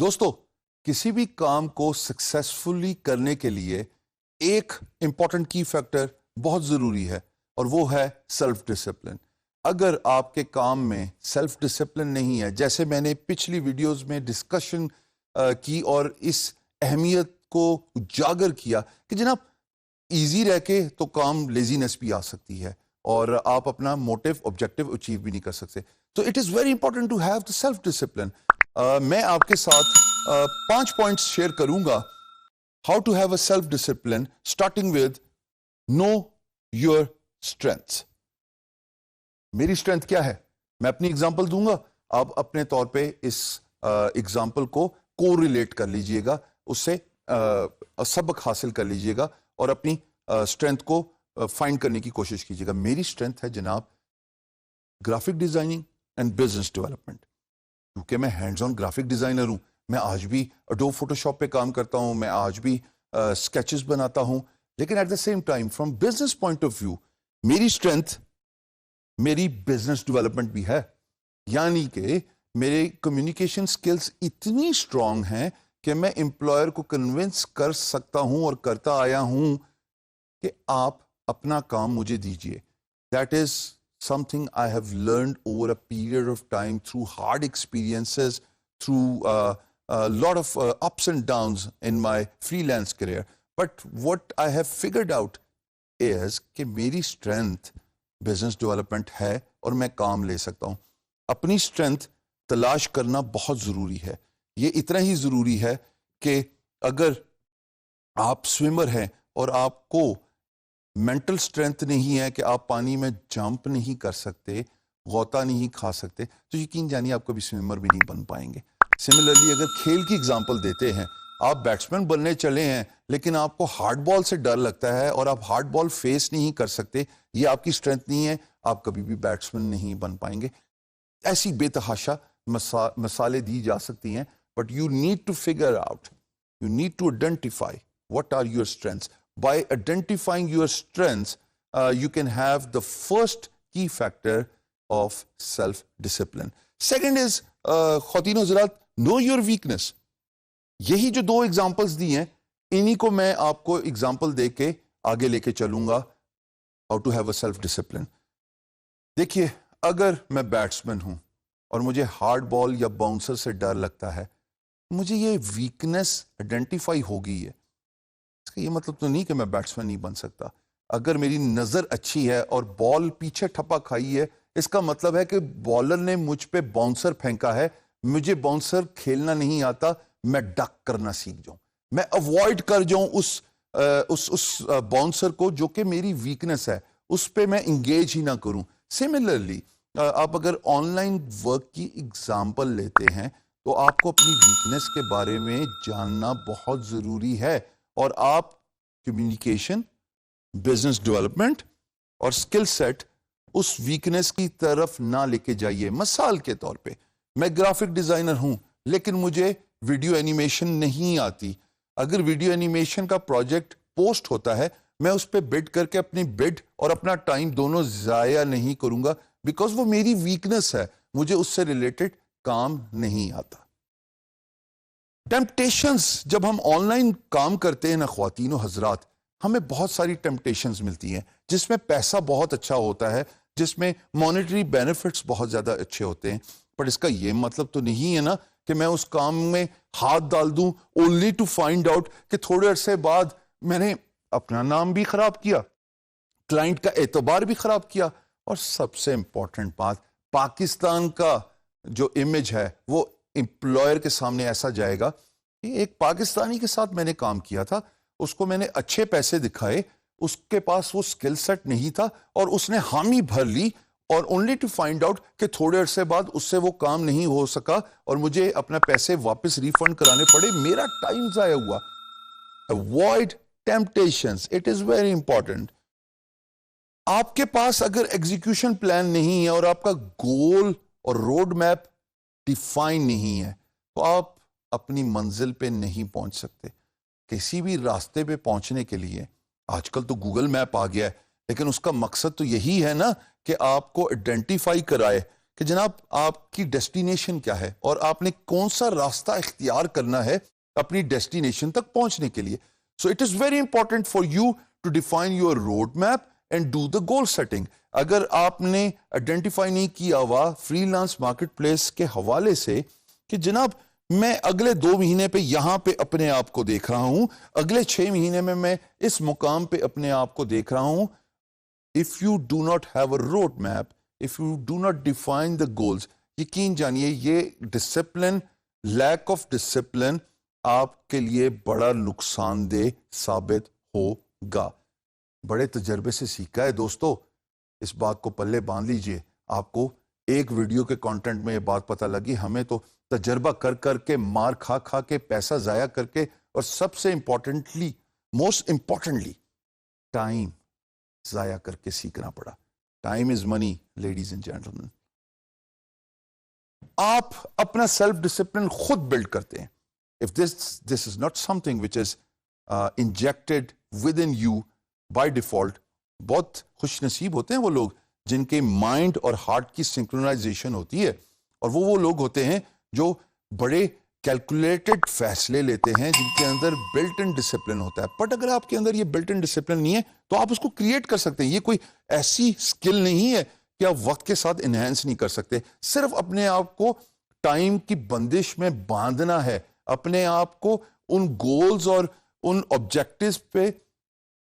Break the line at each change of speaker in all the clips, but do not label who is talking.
دوستو کسی بھی کام کو سکسیسفلی کرنے کے لیے ایک امپورٹنٹ کی فیکٹر بہت ضروری ہے اور وہ ہے سیلف ڈسپلن. اگر آپ کے کام میں سیلف ڈسپلن نہیں ہے، جیسے میں نے پچھلی ویڈیوز میں ڈسکشن کی اور اس اہمیت کو اجاگر کیا کہ جناب ایزی رہ کے تو کام لیزینس بھی آ سکتی ہے اور آپ اپنا موٹیو آبجیکٹیو اچیو بھی نہیں کر سکتے. تو it is very important to have the self discipline. میں آپ کے ساتھ 5 پوائنٹس شیئر کروں گا how to have a self discipline, starting with know your strengths. میری اسٹرینتھ کیا ہے؟ میں اپنی اگزامپل دوں گا، آپ اپنے طور پہ اس اگزامپل کو کو ریلیٹ کر لیجئے گا، اس سے سبق حاصل کر لیجئے گا اور اپنی اسٹرینتھ کو فائنڈ کرنے کی کوشش کیجئے گا. میری اسٹرینتھ ہے جناب graphic designing and business development. کیونکہ میں ہینڈز آن گرافک ڈیزائنر ہوں، میں آج بھی اڈوب فوٹو شاپ پہ کام کرتا ہوں، میں آج بھی اسکیچز بناتا ہوں، لیکن at the same time from business point of view میری اسٹرینتھ میری بزنس ڈیولپمنٹ بھی ہے. یعنی کہ میرے کمیونیکیشن سکلز اتنی اسٹرانگ ہیں کہ میں امپلائر کو کنونس کر سکتا ہوں اور کرتا آیا ہوں کہ آپ اپنا کام مجھے دیجئے. That is something I have learned over a period of time through hard experiences, through a lot of ups and downs in my freelance career. But what I have figured out is کہ میری strength business development ہے اور میں کام لے سکتا ہوں. اپنی strength تلاش کرنا بہت ضروری ہے. یہ اتنا ہی ضروری ہے کہ اگر آپ سوئمر ہیں اور آپ کو مینٹل اسٹرینتھ نہیں ہے کہ آپ پانی میں جمپ نہیں کر سکتے، غوطہ نہیں کھا سکتے، تو یقین جانیے آپ کبھی سوئمر بھی نہیں بن پائیں گے. سملرلی اگر کھیل کی اگزامپل دیتے ہیں، آپ بیٹسمین بننے چلے ہیں لیکن آپ کو ہارڈ بال سے ڈر لگتا ہے اور آپ ہارڈ بال فیس نہیں کر سکتے، یہ آپ کی اسٹرینتھ نہیں ہے، آپ کبھی بھی بیٹسمین نہیں بن پائیں گے. ایسی بے تحاشا مثالیں دی جا سکتی ہیں، but you need to figure out, you need to identify what are your strengths. By identifying your strengths, you can have the first key factor of self-discipline. Second is, خواتین و حضرات, know your weakness. یہی جو 2 examples دی ہیں، انہی کو میں آپ کو example دے کے آگے لے کے چلوں گا how to have a self-discipline. دیکھیے، اگر میں بیٹسمین ہوں اور مجھے ہارڈ بال یا باؤنسر سے ڈر لگتا ہے، مجھے یہ ویکنس آئیڈینٹیفائی ہو گئی ہے. اس کا یہ مطلب تو نہیں کہ میں بیٹسمین نہیں بن سکتا. اگر میری نظر اچھی ہے اور بال پیچھے ٹھپا کھائی ہے، اس کا مطلب ہے کہ بالر نے مجھ پہ باؤنسر پھینکا ہے، مجھے باؤنسر کھیلنا نہیں آتا، میں ڈک کرنا سیکھ جاؤں، میں اوائڈ کر جاؤں اس باؤنسر کو جو کہ میری ویکنس ہے، اس پہ میں انگیج ہی نہ کروں. سملرلی آپ اگر آن لائن ورک کی اگزامپل لیتے ہیں تو آپ کو اپنی ویکنس کے بارے میں جاننا بہت ضروری ہے، اور آپ کمیونیکیشن، بزنس ڈیولپمنٹ اور سکل سیٹ اس ویکنس کی طرف نہ لے کے جائیے. مثال کے طور پہ میں گرافک ڈیزائنر ہوں لیکن مجھے ویڈیو اینیمیشن نہیں آتی. اگر ویڈیو اینیمیشن کا پروجیکٹ پوسٹ ہوتا ہے، میں اس پہ بڈ کر کے اپنی بڈ اور اپنا ٹائم دونوں ضائع نہیں کروں گا، بیکاز وہ میری ویکنس ہے، مجھے اس سے ریلیٹڈ کام نہیں آتا. ٹیمپٹیشنز، جب ہم آن لائن کام کرتے ہیں نا خواتین و حضرات، ہمیں بہت ساری ٹیمپٹیشنز ملتی ہیں جس میں پیسہ بہت اچھا ہوتا ہے، جس میں مانیٹری بینیفٹس بہت زیادہ اچھے ہوتے ہیں. پر اس کا یہ مطلب تو نہیں ہے نا کہ میں اس کام میں ہاتھ ڈال دوں اونلی ٹو فائنڈ آؤٹ کہ تھوڑے عرصے بعد میں نے اپنا نام بھی خراب کیا، کلائنٹ کا اعتبار بھی خراب کیا، اور سب سے امپورٹنٹ بات، پاکستان کا جو امیج ہے وہ امپلائر کے سامنے ایسا جائے گا کہ ایک پاکستانی کے ساتھ میں نے کام کیا تھا، اس کو میں نے اچھے پیسے دکھائے، اس کے پاس وہ سکل سیٹ نہیں تھا اور اس نے حامی بھر لی، اور اونلی ٹو فائنڈ آؤٹ کہ تھوڑے عرصے بعد اس سے وہ کام نہیں ہو سکا اور مجھے اپنا پیسے واپس ریفنڈ کرانے پڑے، میرا ٹائم ضائع ہوا. Avoid temptations. It is very important. آپ کے پاس اگر ایگزیکیوشن پلان نہیں ہے اور آپ کا گول اور روڈ میپ ڈیفائن نہیں ہے تو آپ اپنی منزل پہ نہیں پہنچ سکتے. کسی بھی راستے پہ پہنچنے کے لیے آج کل تو گوگل میپ آ گیا ہے، لیکن اس کا مقصد تو یہی ہے نا کہ آپ کو آئیڈینٹیفائی کرائے کہ جناب آپ کی ڈیسٹینیشن کیا ہے اور آپ نے کون سا راستہ اختیار کرنا ہے اپنی ڈیسٹینیشن تک پہنچنے کے لیے. So it is very important for you to define your road map and do the goal setting. اگر آپ نے آئیڈینٹیفائی نہیں کیا ہوا فری لانس مارکیٹ پلیس کے حوالے سے کہ جناب میں اگلے 2 مہینے پہ یہاں پہ اپنے آپ کو دیکھ رہا ہوں, اگلے 6 مہینے میں اس مقام پہ اپنے آپ کو دیکھ رہا ہوں, if you do not have a road map, if you do not define the goals, یقین جانیے یہ ڈسپلن, لیک آف ڈسپلن آپ کے لیے بڑا نقصان دہ ثابت ہوگا. بڑے تجربے سے سیکھا ہے دوستو, اس بات کو پلے باندھ لیجئے. آپ کو ایک ویڈیو کے کانٹینٹ میں یہ بات پتہ لگی, ہمیں تو تجربہ کر کر کے, مار کھا کھا کے, پیسہ ضائع کر کے, اور سب سے امپورٹنٹلی, موسٹ امپورٹنٹلی, ٹائم ضائع کر کے سیکھنا پڑا. Time is money ladies and gentlemen. آپ اپنا سیلف ڈسپلن خود بلڈ کرتے ہیں. if this is not something which is injected within you by default, بہت خوش نصیب ہوتے ہیں وہ لوگ جن کے مائنڈ اور ہارٹ کی سنکرونائزیشن ہوتی ہے, اور وہ لوگ ہوتے ہیں جو بڑے کیلکولیٹڈ فیصلے لیتے ہیں جن کے اندر بلٹ ان ڈسپلن ہوتا ہے. بٹ اگر آپ کے اندر یہ بلٹ ان ڈسپلن نہیں ہے تو آپ اس کو کریٹ کر سکتے ہیں. یہ کوئی ایسی سکل نہیں ہے کہ آپ وقت کے ساتھ انہینس نہیں کر سکتے. صرف اپنے آپ کو ٹائم کی بندش میں باندھنا ہے, اپنے آپ کو ان گولز اور ان آبجیکٹیوز پہ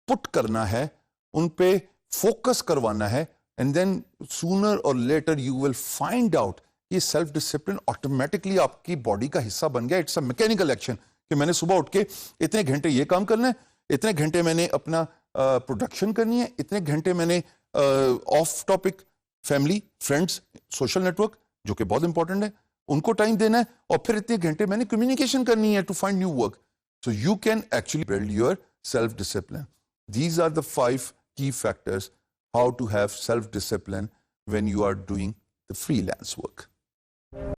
پٹ کرنا ہے, ان پہ فوکس کروانا ہے, and then sooner or later you will find out یہ سیلف ڈسپلن آٹومیٹکلی آپ کی باڈی کا حصہ بن گیا. اٹس اے میکینیکل ایکشن کہ میں نے صبح اٹھ کے اتنے گھنٹے یہ کام کرنا ہے, اتنے گھنٹے میں نے اپنا پروڈکشن کرنی ہے, اتنے گھنٹے میں نے of topic family, friends, social network جو کہ بہت امپورٹنٹ ہے ان کو ٹائم دینا ہے, اور پھر اتنے گھنٹے میں نے کمیونیکیشن کرنی ہے to find new work. So you can actually build yourself discipline. These are the 5 key factors how to have self-discipline when you are doing the freelance work.